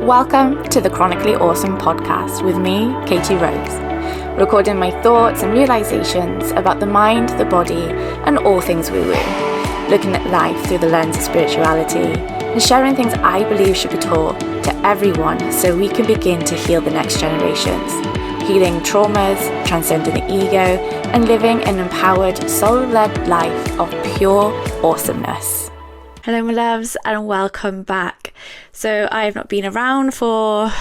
Welcome to the Chronically Awesome podcast with me, Katie Rose, recording my thoughts and realizations about the mind, the body, and all things woo-woo, looking at life through the lens of spirituality, and sharing things I believe should be taught to everyone so we can begin to heal the next generations, healing traumas, transcending the ego, and living an empowered, soul-led life of pure awesomeness. Hello my loves and welcome back. So I have not been around for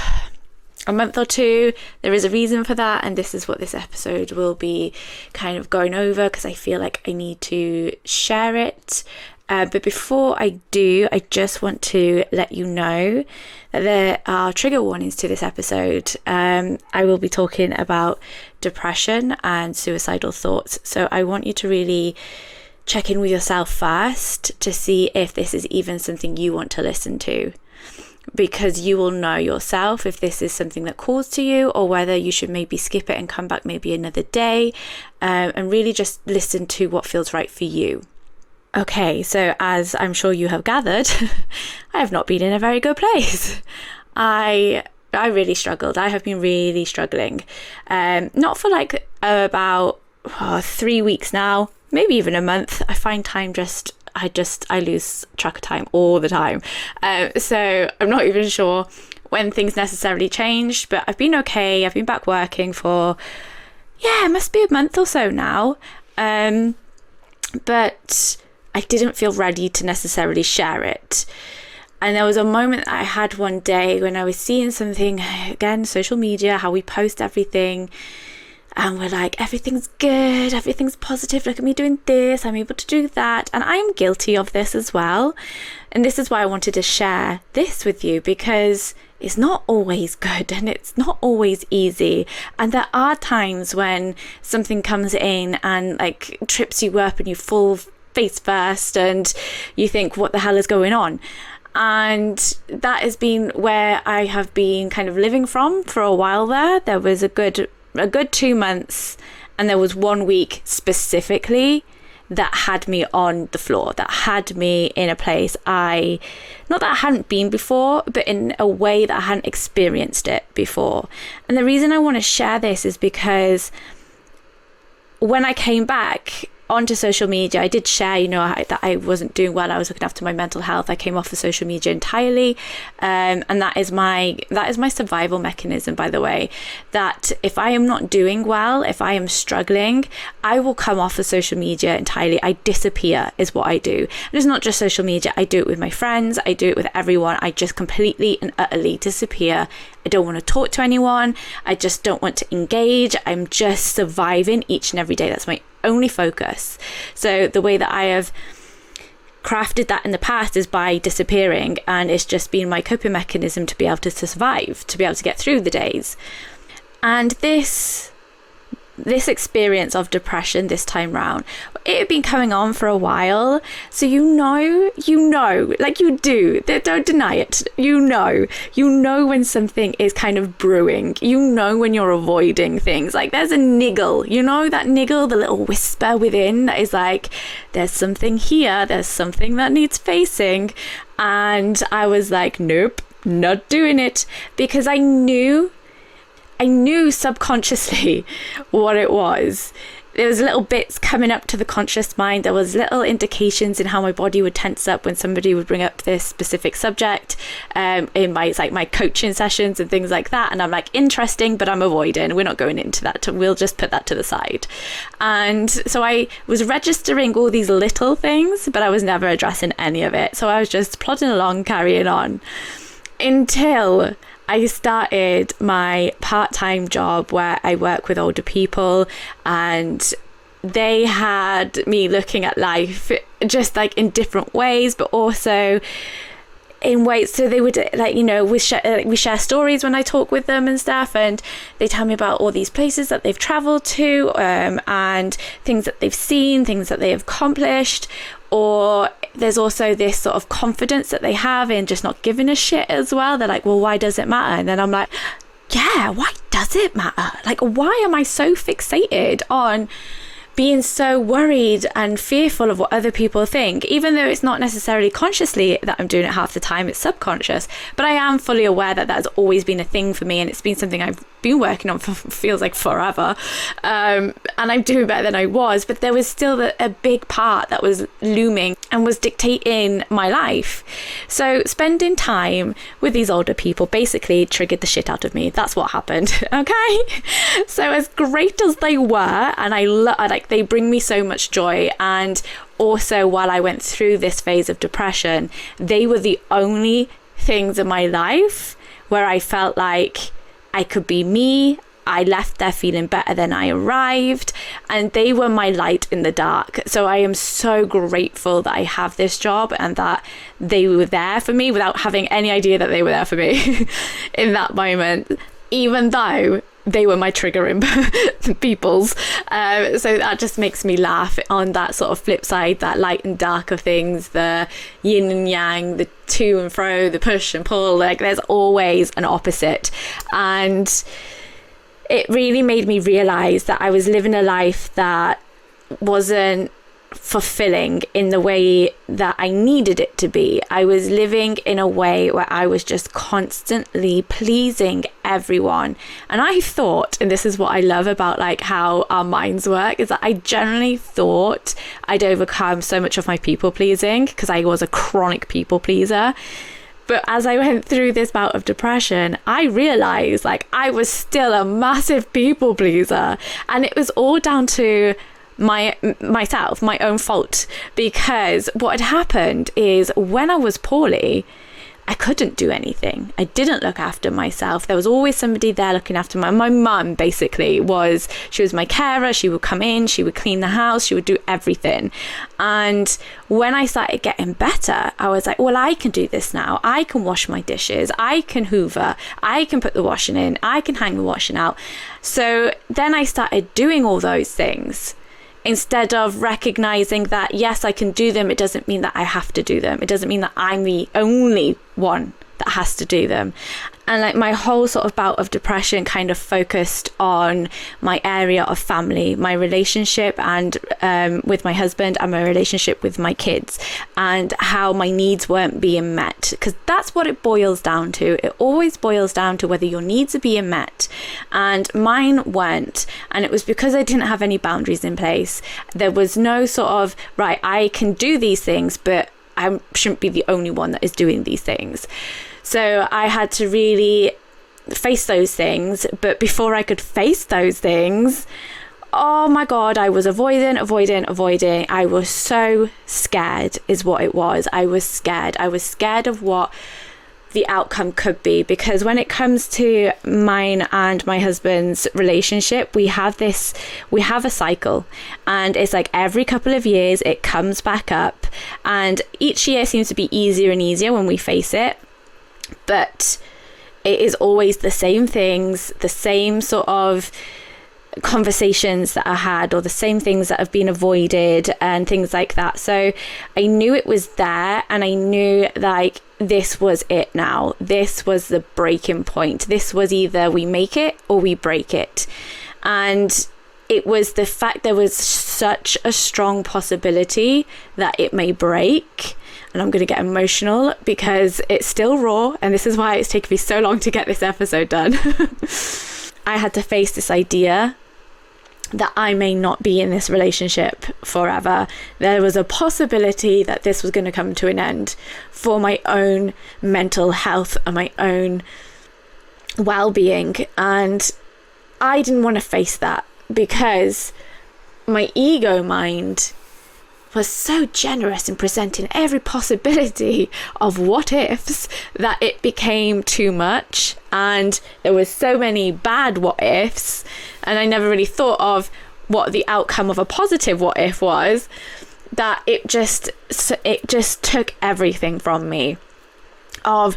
a month or two. There is a reason for that, and this is what this episode will be kind of going over because I feel like I need to share it. But before I do, I just want to let you know that there are trigger warnings to this episode. I will be talking about depression and suicidal thoughts. So I want you to really check in with yourself first to see if this is even something you want to listen to, because you will know yourself if this is something that calls to you or whether you should maybe skip it and come back maybe another day, and really just listen to what feels right for you. Okay, so as I'm sure you have gathered, I have not been in a very good place. I really struggled. I have been really struggling. Not for like about 3 weeks now, maybe even a month. I find time I lose track of time all the time. So I'm not even sure when things necessarily changed, but I've been okay. I've been back working for, it must be a month or so now. But I didn't feel ready to necessarily share it. And there was a moment that I had one day when I was seeing something, again, social media, how we post everything. And we're like, everything's good, everything's positive, look at me doing this, I'm able to do that. And I'm guilty of this as well. And this is why I wanted to share this with you, because it's not always good and it's not always easy. And there are times when something comes in and like trips you up and you fall face first and you think, what the hell is going on? And that has been where I have been kind of living from for a while there. There was a good 2 months, and there was 1 week specifically that had me on the floor, that had me in a place not that I hadn't been before, but in a way that I hadn't experienced it before. And the reason I want to share this is because when I came back onto social media, I did share, that I wasn't doing well. I was looking after my mental health. I came off of social media entirely, and that is my survival mechanism, by the way. That if I am not doing well, if I am struggling, I will come off of social media entirely. I disappear is what I do. And it's not just social media. I do it with my friends. I do it with everyone. I just completely and utterly disappear. I don't want to talk to anyone. I just don't want to engage. I'm just surviving each and every day. That's my only focus. So the way that I have crafted that in the past is by disappearing, and it's just been my coping mechanism to be able to survive, to be able to get through the days. And this experience of depression this time round, it had been coming on for a while. So you know, like you do, don't deny it. You know when something is kind of brewing. You know when you're avoiding things. Like there's a niggle, that niggle, the little whisper within that is like, there's something here, there's something that needs facing. And I was like, nope, not doing it, because I knew subconsciously what it was. There was little bits coming up to the conscious mind. There was little indications in how my body would tense up when somebody would bring up this specific subject in my coaching sessions and things like that. And I'm like, interesting, but I'm avoiding. We're not going into that. We'll just put that to the side. And so I was registering all these little things, but I was never addressing any of it. So I was just plodding along, carrying on, until I started my part-time job where I work with older people, and they had me looking at life just like in different ways, but also in ways. So they would we share stories when I talk with them and stuff, and they tell me about all these places that they've traveled to, and things that they've seen, things that they have accomplished. Or there's also this sort of confidence that they have in just not giving a shit as well. They're like, well, why does it matter? And then I'm like, yeah, why does it matter? Like, why am I so fixated on being so worried and fearful of what other people think, even though it's not necessarily consciously that I'm doing it half the time, it's subconscious. But I am fully aware that that's always been a thing for me, and it's been something I've been working on for feels like forever. And I'm doing better than I was, but there was still a big part that was looming and was dictating my life. So spending time with these older people basically triggered the shit out of me. That's what happened. Okay. So as great as they were, and they bring me so much joy, and also while I went through this phase of depression, they were the only things in my life where I felt like I could be me. I left there feeling better than I arrived, and they were my light in the dark. So I am so grateful that I have this job and that they were there for me without having any idea that they were there for me in that moment, even though they were my triggering peoples. So that just makes me laugh on that sort of flip side, that light and dark of things, the yin and yang, the to and fro, the push and pull. Like, there's always an opposite. And it really made me realize that I was living a life that wasn't fulfilling in the way that I needed it to be. I was living in a way where I was just constantly pleasing everyone. And I thought, and this is what I love about like how our minds work, is that I generally thought I'd overcome so much of my people pleasing because I was a chronic people pleaser. But as I went through this bout of depression, I realized like I was still a massive people pleaser, and it was all down to myself, my own fault. Because what had happened is when I was poorly, I couldn't do anything. I didn't look after myself. There was always somebody there looking after my mum. Basically she was my carer. She would come in, she would clean the house, she would do everything. And when I started getting better, I was like, well, I can do this now. I can wash my dishes, I can hoover, I can put the washing in, I can hang the washing out. So then I started doing all those things, instead of recognizing that, yes, I can do them. It doesn't mean that I have to do them. It doesn't mean that I'm the only one that has to do them. And like my whole sort of bout of depression kind of focused on my area of family, my relationship and with my husband, and my relationship with my kids, and how my needs weren't being met. Because that's what it boils down to. It always boils down to whether your needs are being met. And mine weren't. And it was because I didn't have any boundaries in place. There was no sort of, right, I can do these things, but I shouldn't be the only one that is doing these things. So I had to really face those things. But before I could face those things, oh my God, I was avoiding. I was so scared is what it was. I was scared. I was scared of what the outcome could be, because when it comes to mine and my husband's relationship, we have a cycle, and it's like every couple of years it comes back up, and each year seems to be easier and easier when we face it, but it is always the same things, the same sort of conversations that I had, or the same things that have been avoided and things like that. So I knew it was there, and I knew like this was it now. This was the breaking point. This was either we make it or we break it. And it was the fact there was such a strong possibility that it may break. And I'm going to get emotional because it's still raw, and this is why it's taken me so long to get this episode done. I had to face this idea that I may not be in this relationship forever. There was a possibility that this was going to come to an end for my own mental health and my own well-being. And I didn't want to face that, because my ego mind was so generous in presenting every possibility of what ifs that it became too much. And there was so many bad what ifs, and I never really thought of what the outcome of a positive what if was, that it just took everything from me. Of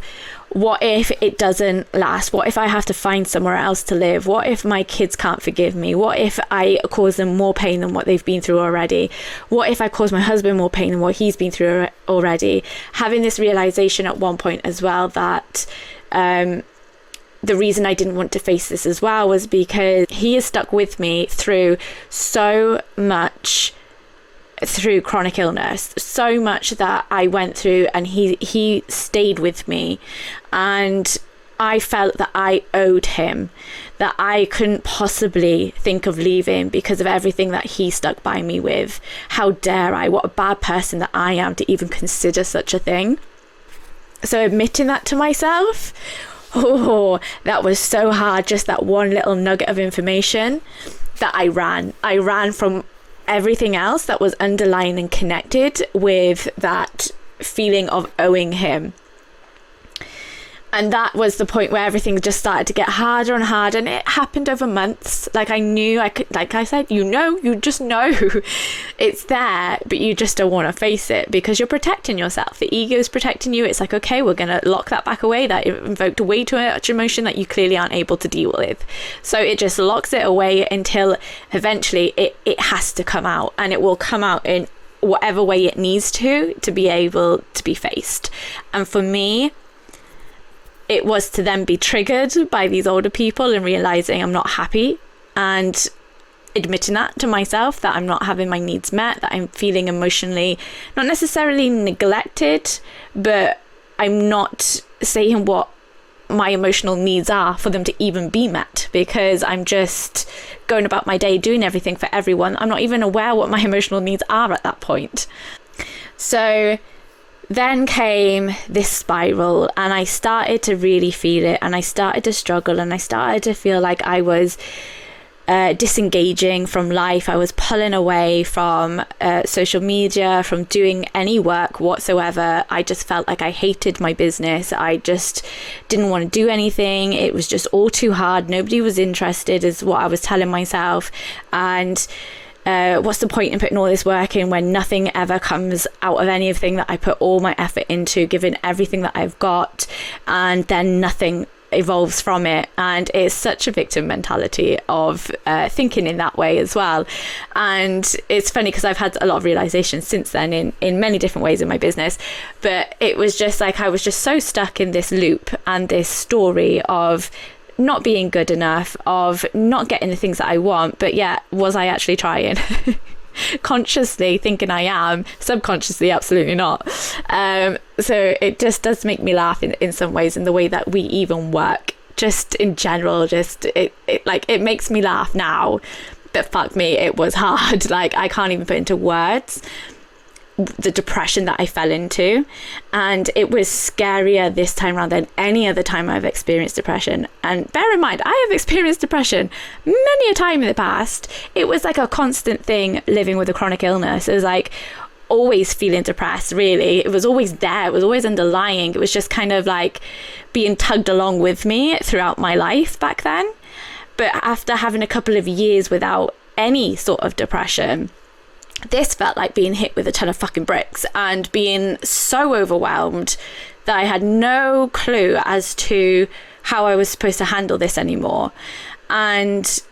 what if it doesn't last? What if I have to find somewhere else to live? What if my kids can't forgive me? What if I cause them more pain than what they've been through already? What if I cause my husband more pain than what he's been through already? Having this realization at one point as well that the reason I didn't want to face this as well was because he has stuck with me through so much, through chronic illness, so much that I went through, and he stayed with me, and I felt that I owed him, that I couldn't possibly think of leaving because of everything that he stuck by me with. How dare I? What a bad person that I am to even consider such a thing. So admitting that to myself, oh, that was so hard. Just that one little nugget of information that I ran from everything else that was underlying and connected with that feeling of owing him. And that was the point where everything just started to get harder and harder, and it happened over months. Like I knew I could, like I said, you just know it's there, but you just don't want to face it because you're protecting yourself. The ego is protecting you. It's like, okay, we're going to lock that back away. That invoked way too much emotion that you clearly aren't able to deal with. So it just locks it away until eventually it has to come out, and it will come out in whatever way it needs to be able to be faced. And for me, it was to then be triggered by these older people and realizing I'm not happy, and admitting that to myself, that I'm not having my needs met, that I'm feeling emotionally not necessarily neglected, but I'm not saying what my emotional needs are for them to even be met, because I'm just going about my day doing everything for everyone. I'm not even aware what my emotional needs are at that point. So then came this spiral, and I started to really feel it, and I started to struggle, and I started to feel like I was disengaging from life. I was pulling away from social media, from doing any work whatsoever. I just felt like I hated my business. I just didn't want to do anything. It was just all too hard. Nobody was interested, is what I was telling myself. And what's the point in putting all this work in when nothing ever comes out of anything that I put all my effort into, giving everything that I've got, and then nothing evolves from it? And it's such a victim mentality of thinking in that way as well. And it's funny because I've had a lot of realizations since then in many different ways in my business, but it was just like I was just so stuck in this loop and this story of not being good enough, of not getting the things that I want, but yet was I actually trying? Consciously thinking I am, subconsciously absolutely not. So it just does make me laugh in some ways, in the way that we even work, just in general. Just it makes me laugh now, but fuck me, it was hard. Like I can't even put into words the depression that I fell into, and it was scarier this time around than any other time I've experienced depression. And bear in mind, I have experienced depression many a time in the past. It was like a constant thing living with a chronic illness. It was like always feeling depressed, really. It was always there. It was always underlying. It was just kind of like being tugged along with me throughout my life back then. But after having a couple of years without any sort of depression, this felt like being hit with a ton of fucking bricks and being so overwhelmed that I had no clue as to how I was supposed to handle this anymore. And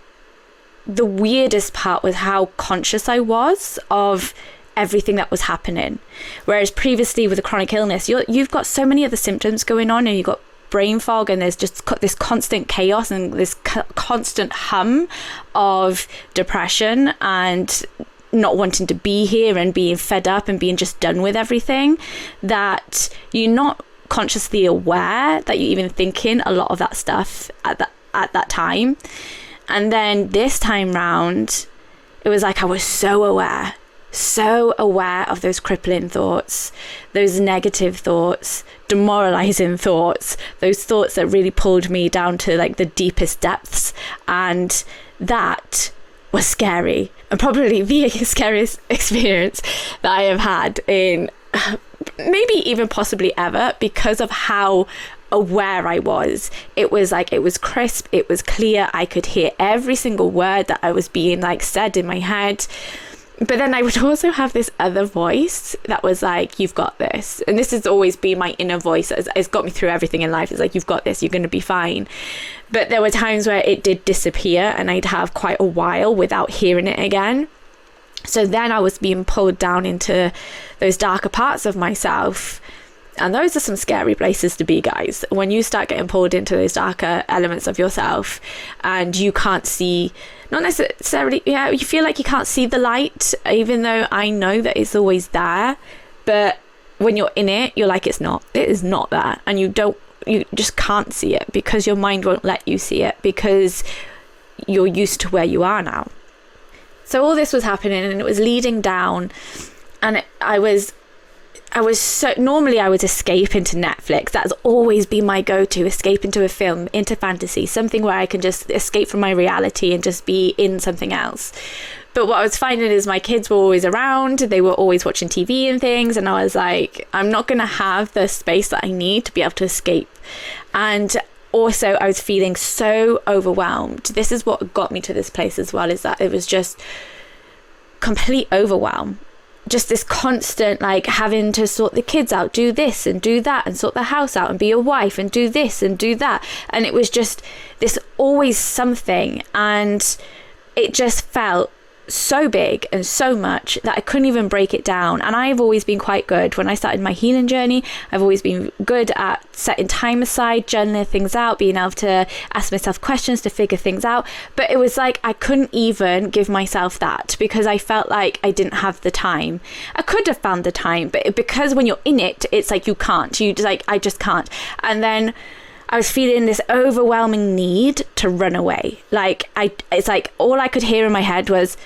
the weirdest part was how conscious I was of everything that was happening. Whereas previously with a chronic illness, you've got so many other symptoms going on, and you've got brain fog, and there's just this constant chaos and this constant hum of depression and not wanting to be here and being fed up and being just done with everything, that you're not consciously aware that you're even thinking a lot of that stuff at that time. And then this time round, it was like I was so aware of those crippling thoughts, those negative thoughts, demoralizing thoughts, those thoughts that really pulled me down to like the deepest depths. And that was scary, and probably the scariest experience that I have had in maybe even possibly ever, because of how aware I was. It was like, it was crisp, it was clear, I could hear every single word that I was being like said in my head. But then I would also have this other voice that was like, you've got this. And this has always been my inner voice. It's got me through everything in life. It's like, you've got this, you're going to be fine. But there were times where it did disappear, and I'd have quite a while without hearing it again. So then I was being pulled down into those darker parts of myself. And those are some scary places to be, guys. When you start getting pulled into those darker elements of yourself and you can't see, not necessarily, you feel like you can't see the light, even though I know that it's always there. But when you're in it, you're like, it is not there. And you just can't see it because your mind won't let you see it because you're used to where you are now. So all this was happening and it was leading down, and I was normally I would escape into Netflix. That's always been my go-to, escape into a film, into fantasy, something where I can just escape from my reality and just be in something else. But what I was finding is my kids were always around, they were always watching TV and things, and I was like, I'm not going to have the space that I need to be able to escape. And also I was feeling so overwhelmed. This is what got me to this place as well, is that it was just complete overwhelm. Just this constant, like, having to sort the kids out, do this and do that, and sort the house out and be a wife and do this and do that. And it was just this always something, and it just felt so big and so much that I couldn't even break it down. And I've always been quite good when I started my healing journey. I've always been good at setting time aside, journaling things out, being able to ask myself questions to figure things out. But it was like I couldn't even give myself that because I felt like I didn't have the time. I could have found the time, but because when you're in it, it's like you can't. You just like, I just can't. And then I was feeling this overwhelming need to run away. It's like all I could hear in my head was,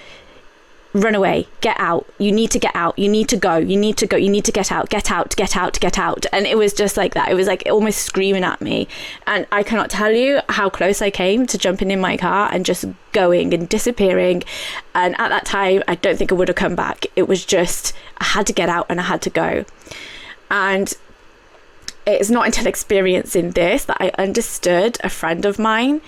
run away, get out, you need to get out, you need to go, you need to go, you need to get out, get out, get out, get out. And it was just like that. It was like almost screaming at me. And I cannot tell you how close I came to jumping in my car and just going and disappearing. And at that time, I don't think I would have come back. It was just, I had to get out and I had to go. And it's not until experiencing this that I understood a friend of mine.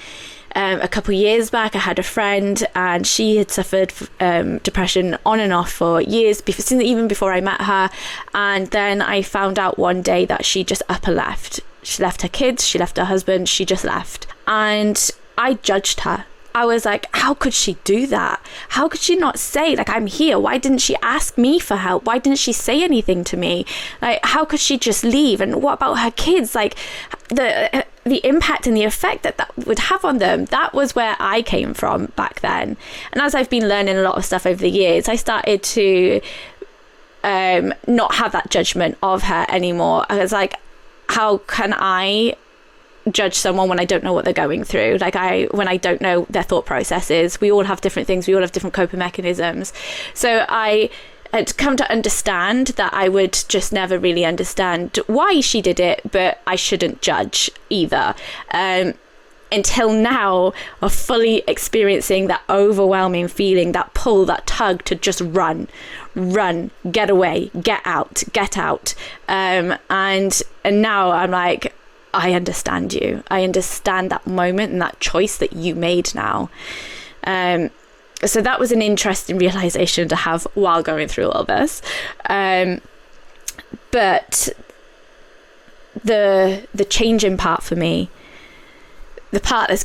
A couple of years back, I had a friend and she had suffered depression on and off for years, even before I met her. And then I found out one day that she just up and left. She left her kids, she left her husband, she just left. And I judged her. I was like, how could she do that? How could she not say, like, I'm here? Why didn't she ask me for help? Why didn't she say anything to me? Like, how could she just leave? And what about her kids? Like, the impact and the effect that would have on them, that was where I came from back then. And as I've been learning a lot of stuff over the years, I started to not have that judgment of her anymore. I was like, how can I judge someone when I don't know what they're going through? When I don't know their thought processes. We all have different things, we all have different coping mechanisms. So I had come to understand that I would just never really understand why she did it, but I shouldn't judge either. Until now, of fully experiencing that overwhelming feeling, that pull, that tug to just run, get away, get out. And now I'm like, I understand you. I understand that moment and that choice that you made now. So that was an interesting realization to have while going through all this. But the changing part for me, the part that's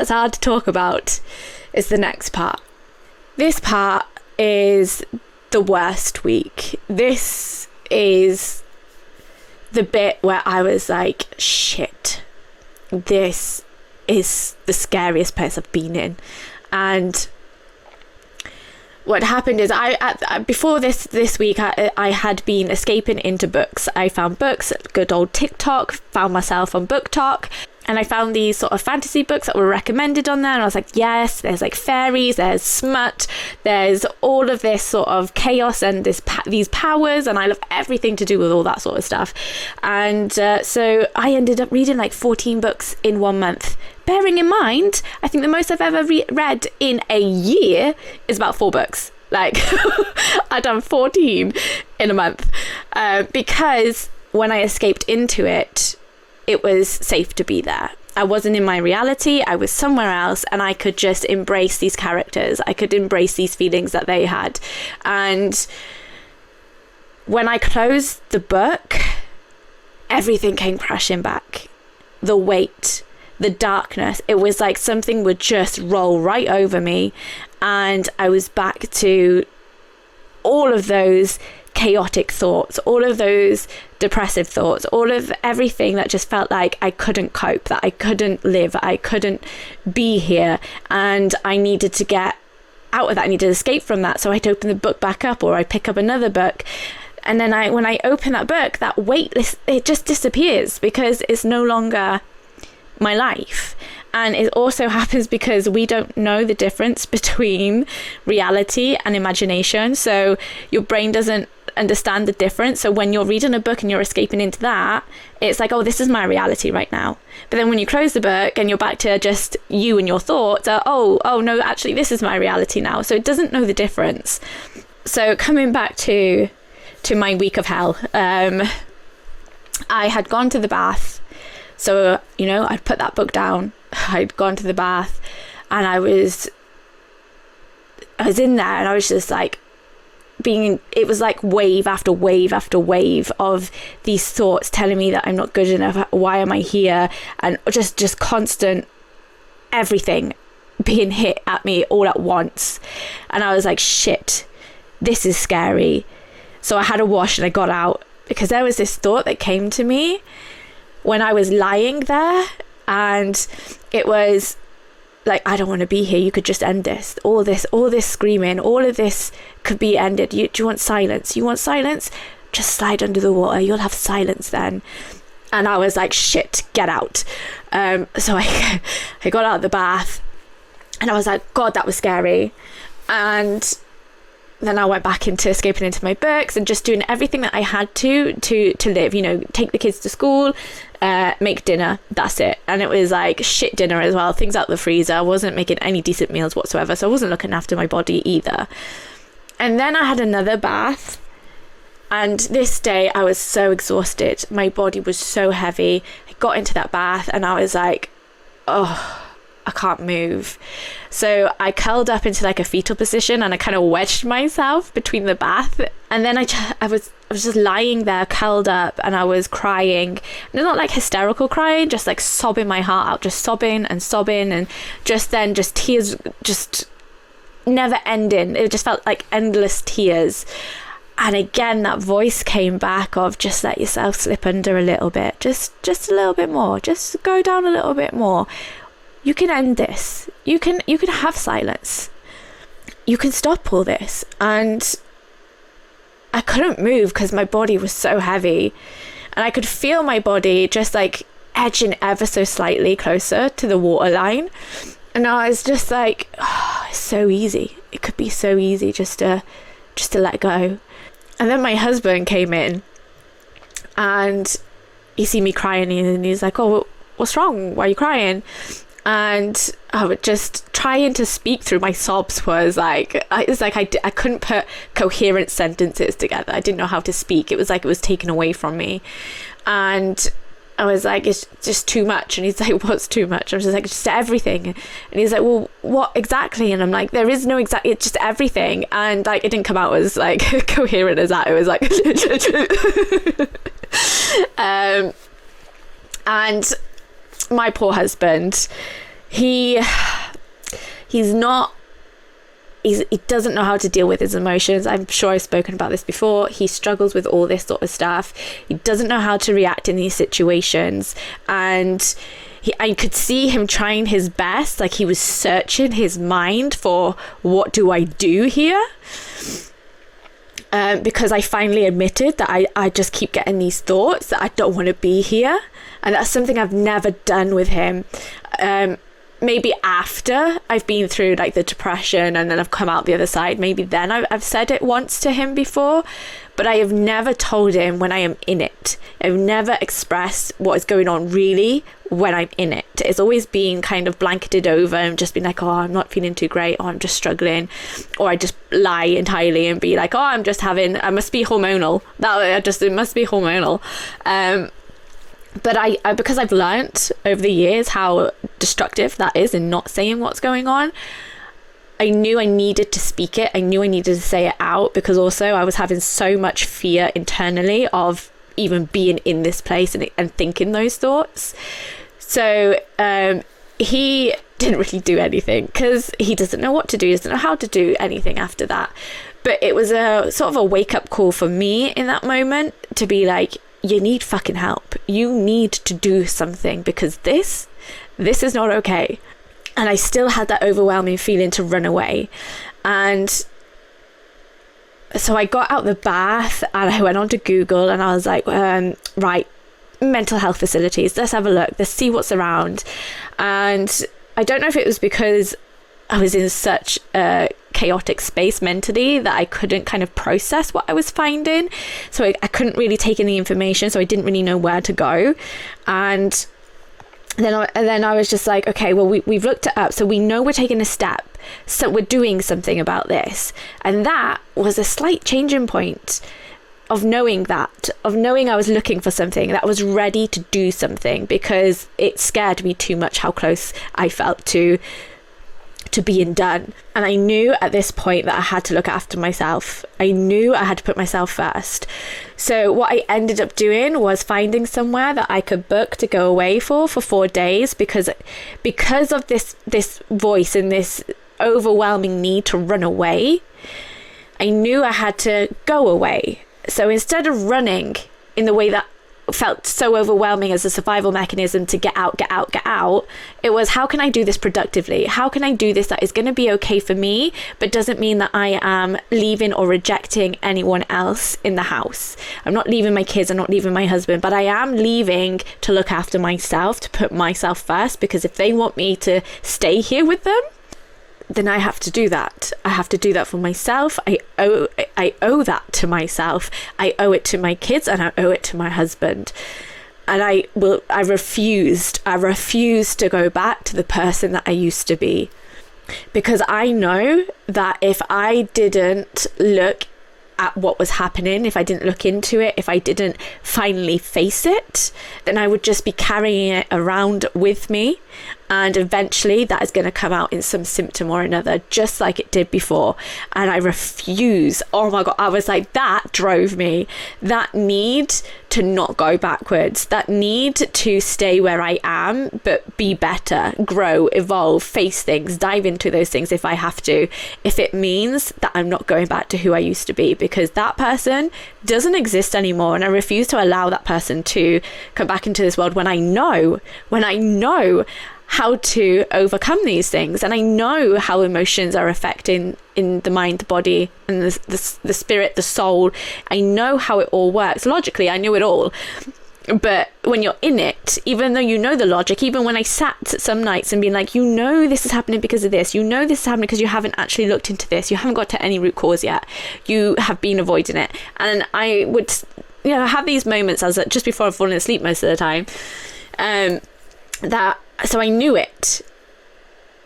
hard to talk about, is the next part. This part is the worst week. This is the bit where I was like, shit, this is the scariest place I've been in. And what happened is before this week, I had been escaping into books. I found books, good old TikTok, found myself on Book Talk, and I found these sort of fantasy books that were recommended on there. And I was like, yes, there's like fairies, there's smut, there's all of this sort of chaos and these powers. And I love everything to do with all that sort of stuff. And so I ended up reading like 14 books in 1 month. Bearing in mind, I think the most I've ever read in a year is about 4 books. Like, I've done 14 in a month. Because when I escaped into it, it was safe to be there. I wasn't in my reality, I was somewhere else, and I could just embrace these characters. I could embrace these feelings that they had. And when I closed the book, everything came crashing back. The weight, the darkness, it was like something would just roll right over me, and I was back to all of those chaotic thoughts, all of those depressive thoughts, all of everything that just felt like I couldn't cope, that I couldn't live, I couldn't be here, and I needed to get out of that, I needed to escape from that. So I'd open the book back up, or I'd pick up another book, and then when I open that book, that weight, it just disappears, because it's no longer my life. And it also happens because we don't know the difference between reality and imagination. So your brain doesn't understand the difference. So when you're reading a book and you're escaping into that, it's like, oh, this is my reality right now. But then when you close the book and you're back to just you and your thoughts, oh no, actually this is my reality now. So it doesn't know the difference. So coming back to my week of hell, I had gone to the bath. So, I'd put that book down. I'd gone to the bath, and I was in there, and I was just like it was like wave after wave after wave of these thoughts telling me that I'm not good enough. Why am I here? And just constant everything being hit at me all at once. And I was like, shit, this is scary. So I had a wash and I got out, because there was this thought that came to me when I was lying there, and it was like, I don't want to be here. You could just end this. All this screaming, all of this could be ended. Do you want silence? You want silence? Just slide under the water. You'll have silence then. And I was like, shit, get out. So I got out of the bath, and I was like, God, that was scary. And then I went back into escaping into my books and just doing everything that I had to live, take the kids to school, make dinner, that's it. And it was like shit dinner as well, things out the freezer. I wasn't making any decent meals whatsoever, so I wasn't looking after my body either. And then I had another bath, and this day I was so exhausted, my body was so heavy. I got into that bath and I was like, oh, I can't move. So I curled up into like a fetal position, and I kind of wedged myself between the bath. And then I was just lying there curled up, and I was crying. And it's not like hysterical crying, just like sobbing my heart out, just sobbing, and just tears just never ending. It just felt like endless tears. And again, that voice came back of just let yourself slip under a little bit, just a little bit more, just go down a little bit more. You can end this. You can have silence. You can stop all this. And I couldn't move because my body was so heavy, and I could feel my body just like edging ever so slightly closer to the waterline. And I was just like, oh, it's so easy. It could be so easy just to let go. And then my husband came in, and he see me crying, and he's like, oh, what's wrong? Why are you crying? And I would just trying to speak through my sobs was like, I couldn't put coherent sentences together. I didn't know how to speak. It was like it was taken away from me. And I was like, it's just too much. And he's like, what's too much? I was just like, just everything. And he's like, well, what exactly? And I'm like, there is no exact, it's just everything. And like, it didn't come out as like coherent as that. It was like, and my poor husband, he doesn't know how to deal with his emotions. I'm sure I've spoken about this before. He struggles with all this sort of stuff. He doesn't know how to react in these situations, and I could see him trying his best, like he was searching his mind for what do I do here, because I finally admitted that I just keep getting these thoughts that I don't want to be here. And that's something I've never done with him. Maybe after I've been through like the depression and then I've come out the other side, maybe then I've said it once to him before, but I have never told him when I am in it. I've never expressed what is going on really when I'm in it. It's always been kind of blanketed over and just been like, oh, I'm not feeling too great, or I'm just struggling, or I just lie entirely and be like, oh, I must be hormonal. It must be hormonal. But I because I've learnt over the years how destructive that is in not saying what's going on, I knew I needed to speak it. I knew I needed to say it out, because also I was having so much fear internally of even being in this place and thinking those thoughts. So he didn't really do anything because he doesn't know what to do. He doesn't know how to do anything after that. But it was a sort of a wake-up call for me in that moment to be like, you need fucking help. You need to do something, because this is not okay. And I still had that overwhelming feeling to run away. And so I got out the bath and I went onto Google and I was like, right, mental health facilities, let's have a look, let's see what's around. And I don't know if it was because I was in such a chaotic space mentally that I couldn't kind of process what I was finding. So I couldn't really take in the information, so I didn't really know where to go. And then I was just like, okay, well, we've looked it up, so we know we're taking a step, so we're doing something about this. And that was a slight changing point of knowing I was looking for something, that I was ready to do something, because it scared me too much how close I felt to being done. And I knew at this point that I had to look after myself. I knew I had to put myself first. So what I ended up doing was finding somewhere that I could book to go away for 4 days, because of this voice and this overwhelming need to run away. I knew I had to go away. So instead of running in the way that felt so overwhelming as a survival mechanism to get out, it was, how can I do this productively? How can I do this that is going to be okay for me, but doesn't mean that I am leaving or rejecting anyone else in the house? I'm not leaving my kids, I'm not leaving my husband, but I am leaving to look after myself, to put myself first, because if they want me to stay here with them, then I have to do that. I have to do that for myself. I owe that to myself. I owe it to my kids, and I owe it to my husband. And I refused to go back to the person that I used to be, because I know that if I didn't look at what was happening, if I didn't look into it, if I didn't finally face it, then I would just be carrying it around with me, and eventually that is going to come out in some symptom or another, just like it did before. And I refuse. Oh my God, I was like, that drove me. That need to not go backwards, that need to stay where I am, but be better, grow, evolve, face things, dive into those things if I have to, if it means that I'm not going back to who I used to be, because that person doesn't exist anymore. And I refuse to allow that person to come back into this world when I know how to overcome these things, and I know how emotions are affecting in the mind, the body, and the spirit, the soul. I know how it all works. Logically, I knew it all, but when you're in it, even though you know the logic, even when I sat some nights and been like, you know this is happening because of this, you know this is happening because you haven't actually looked into this, you haven't got to any root cause yet, you have been avoiding it. And I would have these moments as just before I'm falling asleep most of the time, so I knew it,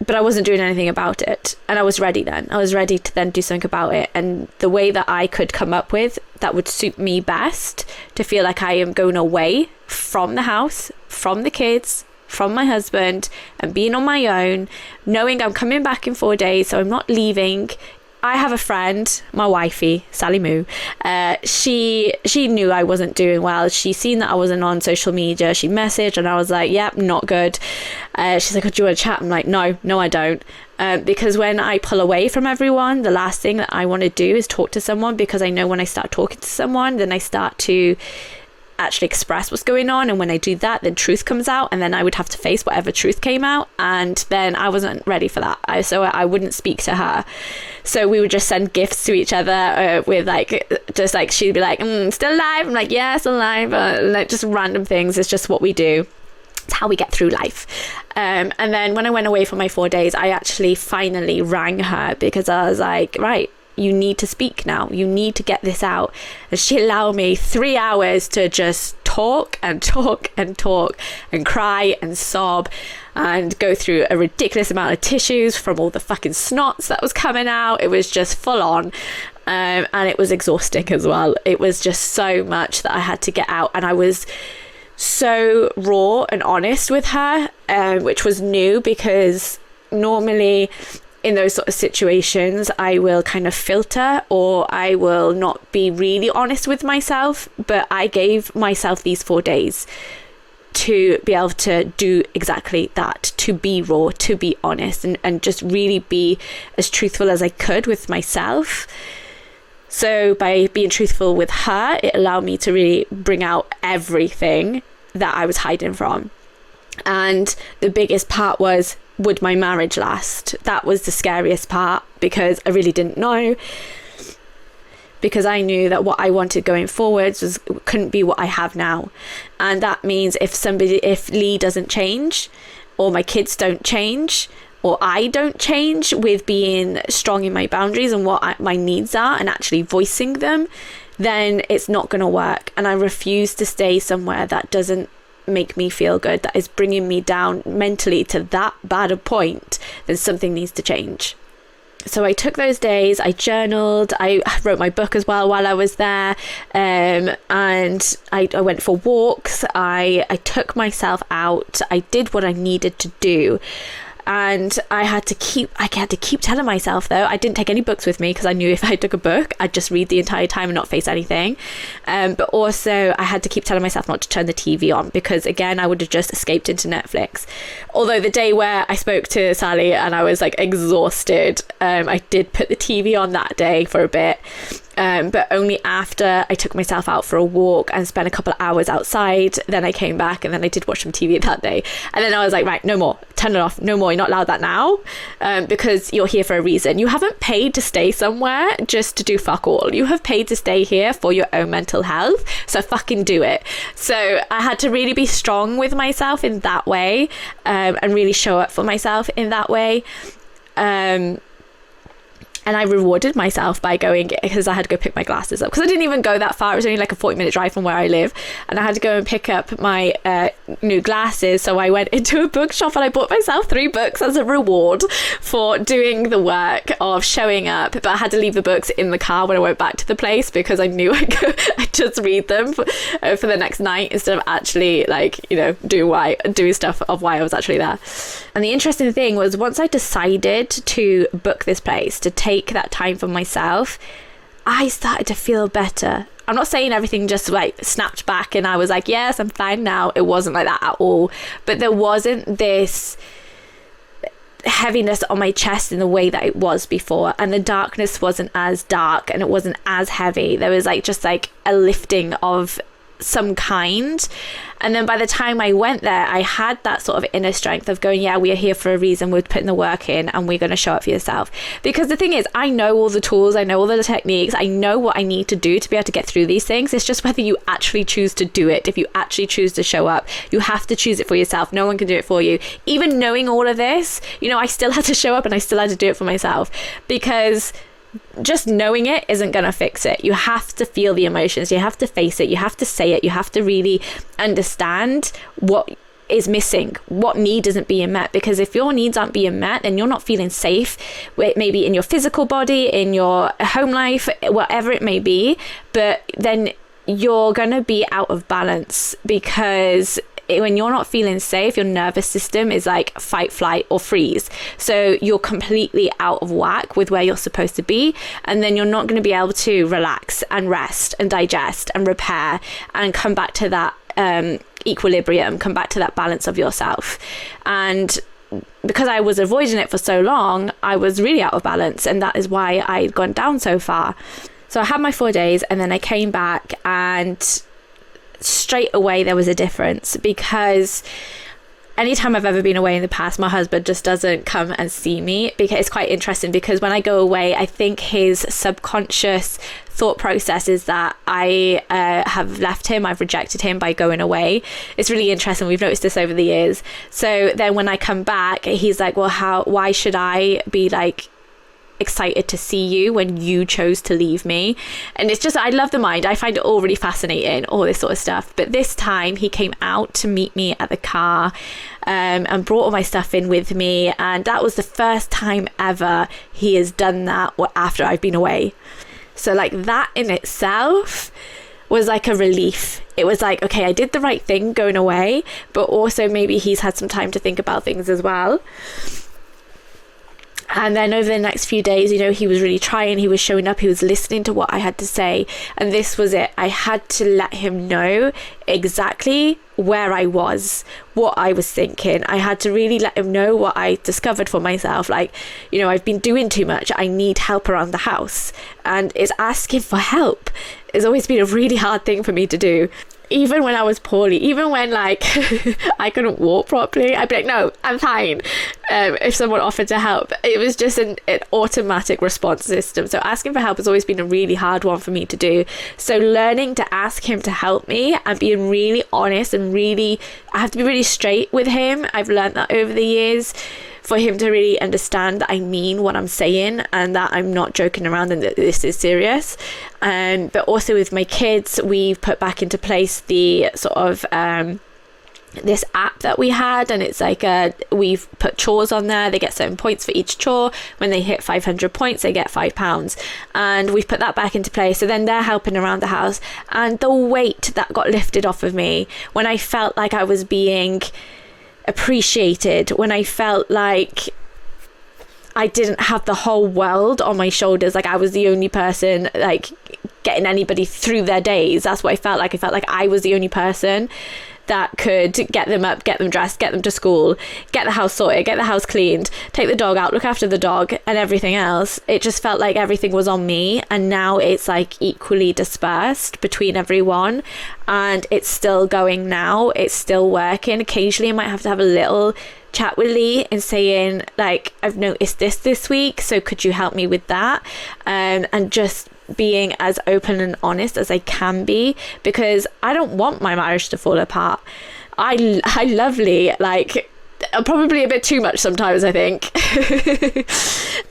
but I wasn't doing anything about it. And I was ready then. I was ready to then do something about it. And the way that I could come up with that would suit me best, to feel like I am going away from the house, from the kids, from my husband, and being on my own, knowing I'm coming back in 4 days, so I'm not leaving. I have a friend, my wifey, Sally Moo. She knew I wasn't doing well. She seen that I wasn't on social media. She messaged, and I was like, yep, not good. She's like, oh, do you want to chat? I'm like, no, I don't. Because when I pull away from everyone, the last thing that I want to do is talk to someone, because I know when I start talking to someone, then I start to actually express what's going on, and when I do that, then truth comes out, and then I would have to face whatever truth came out, and then I wasn't ready for that. So I wouldn't speak to her. So we would just send gifts to each other with just like, she'd be like, still alive? I'm like, yeah, still alive. Like, just random things. It's just what we do. It's how we get through life. And then when I went away for my 4 days, I actually finally rang her, because I was like, right, you need to speak now. You need to get this out. And she allowed me 3 hours to just talk and cry and sob and go through a ridiculous amount of tissues from all the fucking snots that was coming out. It was just full on. And it was exhausting as well. It was just so much that I had to get out. And I was so raw and honest with her, which was new, because normally in those sort of situations I will kind of filter, or I will not be really honest with myself. But I gave myself these 4 days to be able to do exactly that, to be raw, to be honest, and just really be as truthful as I could with myself. So by being truthful with her, it allowed me to really bring out everything that I was hiding from. And the biggest part was, would my marriage last? That was the scariest part, because I really didn't know. Because I knew that what I wanted going forwards couldn't be what I have now. And that means if Lee doesn't change, or my kids don't change, or I don't change with being strong in my boundaries and what my needs are and actually voicing them, then it's not going to work. And I refuse to stay somewhere that doesn't make me feel good, that is bringing me down mentally to that bad a point. Then something needs to change. So I took those days, I journaled, I wrote my book as well while I was there, and I went for walks, I took myself out, I did what I needed to do. And I had to keep telling myself, though, I didn't take any books with me, because I knew if I took a book, I'd just read the entire time and not face anything. But also I had to keep telling myself not to turn the TV on, because again, I would have just escaped into Netflix. Although the day where I spoke to Sally and I was like exhausted, I did put the TV on that day for a bit. But only after I took myself out for a walk and spent a couple of hours outside, then I came back, and then I did watch some TV that day. And then I was like, right, no more, turn it off, no more, you're not allowed that now, because you're here for a reason. You haven't paid to stay somewhere just to do fuck all. You have paid to stay here for your own mental health, so fucking do it. So I had to really be strong with myself in that way, and really show up for myself in that way. And I rewarded myself by going, because I had to go pick my glasses up, because I didn't even go that far. It was only like a 40-minute drive from where I live, and I had to go and pick up my new glasses. So I went into a bookshop and I bought myself 3 books as a reward for doing the work of showing up. But I had to leave the books in the car when I went back to the place, because I knew I'd just read them for the next night, instead of actually doing stuff of why I was actually there. And the interesting thing was, once I decided to book this place, to take that time for myself, I started to feel better. I'm not saying everything just like snapped back and I was like, yes, I'm fine now. It wasn't like that at all. But there wasn't this heaviness on my chest in the way that it was before, and the darkness wasn't as dark and it wasn't as heavy. There was just a lifting of some kind. And then by the time I went there, I had that sort of inner strength of going, yeah, we are here for a reason, we're putting the work in, and we're going to show up for yourself. Because the thing is, I know all the tools, I know all the techniques, I know what I need to do to be able to get through these things. It's just whether you actually choose to do it. If you actually choose to show up, you have to choose it for yourself. No one can do it for you. Even knowing all of this, I still had to show up and I still had to do it for myself, because just knowing it isn't going to fix it. You have to feel the emotions, you have to face it, you have to say it, you have to really understand what is missing, what need isn't being met. Because if your needs aren't being met, then you're not feeling safe, maybe in your physical body, in your home life, whatever it may be. But then you're going to be out of balance, because when you're not feeling safe, your nervous system is like fight, flight, or freeze. So you're completely out of whack with where you're supposed to be. And then you're not going to be able to relax and rest and digest and repair and come back to that equilibrium, come back to that balance of yourself. And because I was avoiding it for so long, I was really out of balance. And that is why I'd gone down so far. So I had my 4 days, and then I came back, and straight away there was a difference, because anytime I've ever been away in the past, my husband just doesn't come and see me. Because it's quite interesting, because when I go away, I think his subconscious thought process is that I have left him, I've rejected him by going away. It's really interesting. We've noticed this over the years. So then when I come back, he's like, well, why should I be excited to see you when you chose to leave me? And it's just, I love the mind. I find it all really fascinating, all this sort of stuff. But this time he came out to meet me at the car, and brought all my stuff in with me. And that was the first time ever he has done that after I've been away. So that in itself was like a relief. It was like, okay, I did the right thing going away, but also maybe he's had some time to think about things as well. And then over the next few days, you know, he was really trying, he was showing up, he was listening to what I had to say. And this was it. I had to let him know exactly where I was, what I was thinking. I had to really let him know what I discovered for myself. Like, you know, I've been doing too much. I need help around the house. And it's asking for help. It's always been a really hard thing for me to do. Even when I was poorly, even when like I couldn't walk properly, I'd be like, no, I'm fine. If someone offered to help, it was just an automatic response system. So asking for help has always been a really hard one for me to do. So learning to ask him to help me and being really honest and really, I have to be really straight with him. I've learned that over the years, for him to really understand that I mean what I'm saying and that I'm not joking around and that this is serious. But also with my kids, we've put back into place the sort of this app that we had, and it's like we've put chores on there. They get certain points for each chore. When they hit 500 points, they get £5, and we've put that back into place. So then they're helping around the house, and the weight that got lifted off of me when I felt like I was being appreciated, when I felt like I didn't have the whole world on my shoulders, like I was the only person like getting anybody through their days. That's what I felt like. I felt like I was the only person that could get them up, get them dressed, get them to school, get the house sorted, get the house cleaned, take the dog out, look after the dog, and everything else. It just felt like everything was on me, and now it's like equally dispersed between everyone, and it's still going now. It's still working. Occasionally I might have to have a little chat with Lee and saying like, I've noticed this week, so could you help me with that? And just being as open and honest as I can be, because I don't want my marriage to fall apart. I love Lee, like probably a bit too much sometimes, I think.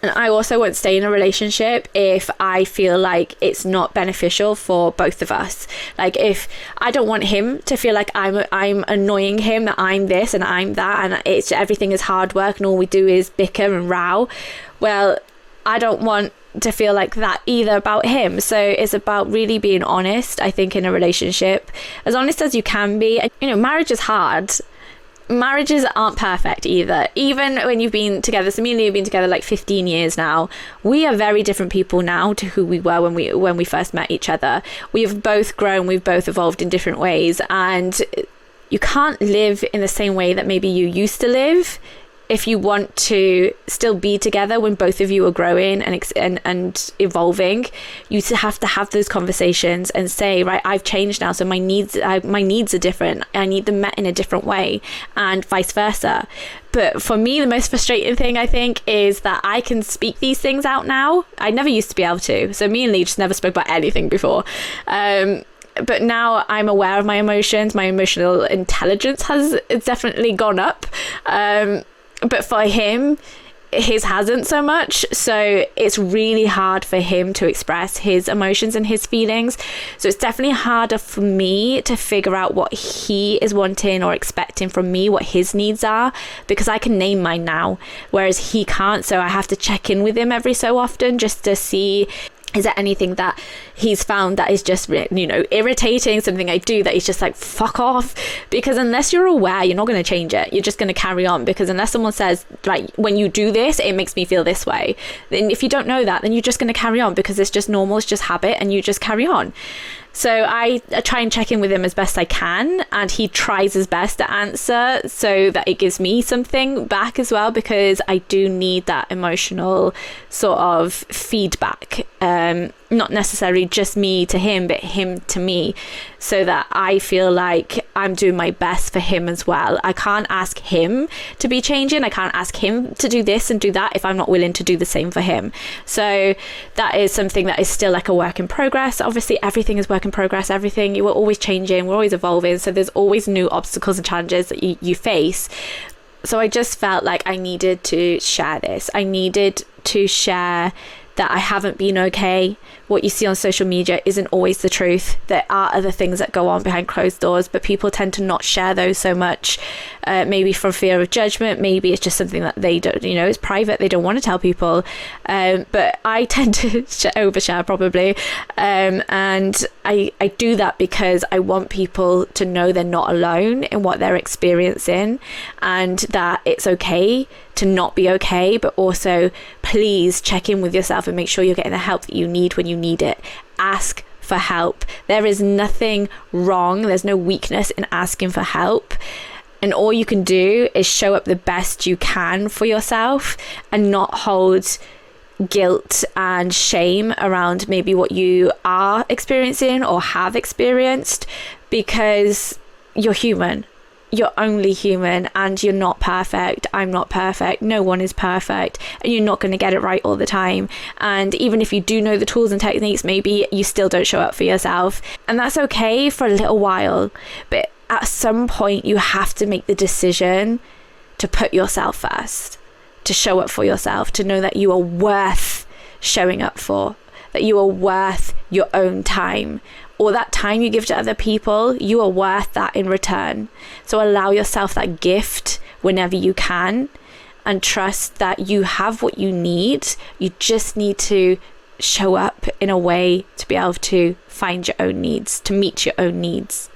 And I also won't stay in a relationship if I feel like it's not beneficial for both of us. Like if I don't want him to feel like I'm annoying him, that I'm this and I'm that, and it's everything is hard work and all we do is bicker and row. Well, I don't want to feel like that either about him. So it's about really being honest, I think, in a relationship, as honest as you can be. You know, marriage is hard. Marriages aren't perfect either. Even when you've been together, so me and Lee have been together like 15 years now. We are very different people now to who we were when we first met each other. We've both grown, we've both evolved in different ways, and you can't live in the same way that maybe you used to live if you want to still be together when both of you are growing and evolving. You have to have those conversations and say, right, I've changed now, so my needs are different. I need them met in a different way, and vice versa. But for me, the most frustrating thing, I think, is that I can speak these things out now. I never used to be able to. So me and Lee just never spoke about anything before. But now I'm aware of my emotions. My emotional intelligence has definitely gone up. But for him, his hasn't so much. So it's really hard for him to express his emotions and his feelings. So it's definitely harder for me to figure out what he is wanting or expecting from me, what his needs are, because I can name mine now, whereas he can't. So I have to check in with him every so often just to see, is there anything that he's found that is just, you know, irritating, something I do that he's just like, fuck off? Because unless you're aware, you're not going to change it. You're just going to carry on, because unless someone says, like, when you do this, it makes me feel this way, then if you don't know that, then you're just going to carry on, because it's just normal, it's just habit, and you just carry on. So I try and check in with him as best I can, and he tries his best to answer so that it gives me something back as well, because I do need that emotional sort of feedback. Not necessarily just me to him, but him to me, so that I feel like I'm doing my best for him as well. I can't ask him to be changing. I can't ask him to do this and do that if I'm not willing to do the same for him. So that is something that is still like a work in progress. Obviously, everything is work in progress. Everything, you are always changing. We're always evolving. So there's always new obstacles and challenges that you face. So I just felt like I needed to share this. I needed to share that I haven't been okay what you see on social media isn't always the truth. There are other things that go on behind closed doors, but people tend to not share those so much, maybe from fear of judgment. Maybe it's just something that they don't, it's private, they don't want to tell people. But I tend to overshare probably, and I do that because I want people to know they're not alone in what they're experiencing, and that it's okay to not be okay, but also please check in with yourself and make sure you're getting the help that you need when you need it. Ask for help. There is nothing wrong, there's no weakness in asking for help, and all you can do is show up the best you can for yourself and not hold guilt and shame around maybe what you are experiencing or have experienced, because you're human. You're only human, and you're not perfect. I'm not perfect. No one is perfect, and you're not going to get it right all the time. And even if you do know the tools and techniques, maybe you still don't show up for yourself, and that's okay for a little while. But at some point you have to make the decision to put yourself first, to show up for yourself, to know that you are worth showing up for, that you are worth your own time, or that time you give to other people. You are worth that in return. So allow yourself that gift whenever you can, and trust that you have what you need. You just need to show up in a way to be able to find your own needs, to meet your own needs.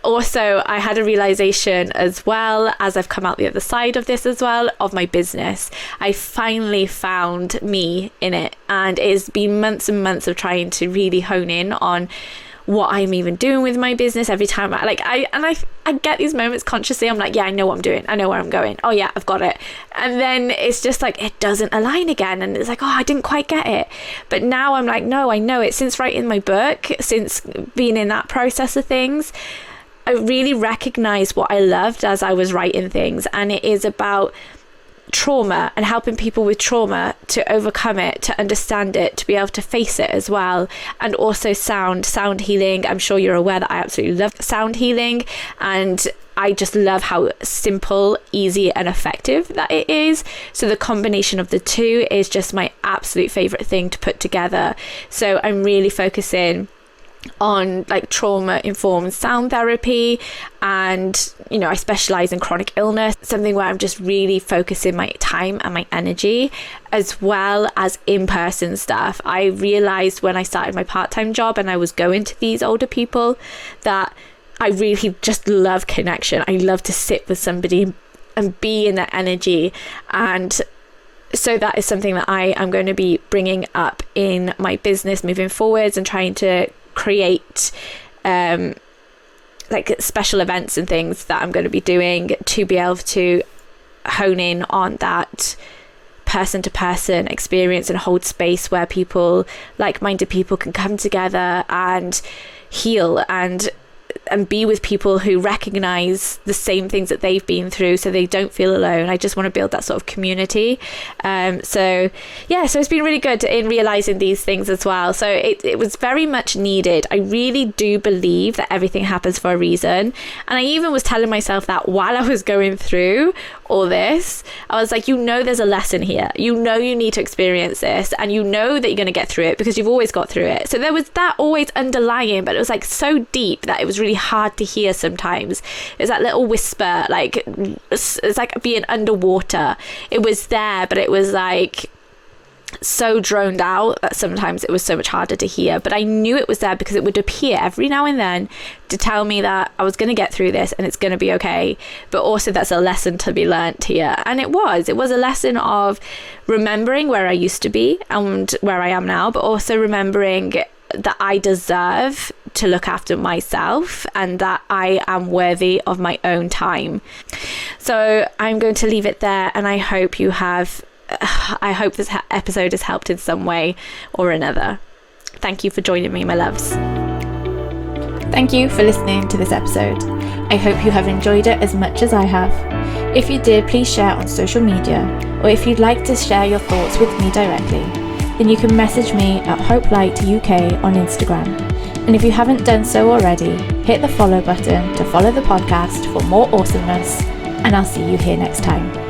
Also, I had a realization as well, as I've come out the other side of this as well, of my business. I finally found me in it, and it's been months and months of trying to really hone in on what I'm even doing with my business. Every time I get these moments consciously, I'm like, yeah, I know what I'm doing, I know where I'm going, oh yeah, I've got it, and then it's just like it doesn't align again, and it's like, oh, I didn't quite get it. But now I'm like, no, I know it. Since writing my book, since being in that process of things, I really recognized what I loved as I was writing things, and it is about trauma and helping people with trauma to overcome it, to understand it, to be able to face it as well. And also sound healing. I'm sure you're aware that I absolutely love sound healing, and I just love how simple, easy and effective that it is. So the combination of the two is just my absolute favorite thing to put together. So I'm really focusing on like trauma informed sound therapy, and I specialize in chronic illness, something where I'm just really focusing my time and my energy, as well as in-person stuff. I realized when I started my part-time job and I was going to these older people that I really just love connection. I love to sit with somebody and be in that energy, and so that is something that I am going to be bringing up in my business moving forwards, and trying to create like special events and things that I'm going to be doing to be able to hone in on that person to person experience and hold space where people, like-minded people, can come together and heal and be with people who recognize the same things that they've been through, so they don't feel alone. I just want to build that sort of community. So it's been really good in realizing these things as well. So it was very much needed. I really do believe that everything happens for a reason. And I even was telling myself that while I was going through all this, I was like, there's a lesson here. You need to experience this, and that you're going to get through it because you've always got through it. So there was that always underlying, but it was like so deep that it was really hard to hear sometimes. It was that little whisper, like it's like being underwater. It was there, but it was like so droned out that sometimes it was so much harder to hear. But I knew it was there because it would appear every now and then to tell me that I was going to get through this and it's going to be okay. But also that's a lesson to be learnt here. And it was a lesson of remembering where I used to be and where I am now, but also remembering that I deserve to look after myself and that I am worthy of my own time. So I'm going to leave it there, and I hope this episode has helped in some way or another. Thank you for joining me, my loves. Thank you for listening to this episode. I hope you have enjoyed it as much as I have. If you did, please share on social media, or if you'd like to share your thoughts with me directly, then you can message me at HopelightUK on Instagram. And if you haven't done so already, hit the follow button to follow the podcast for more awesomeness, and I'll see you here next time.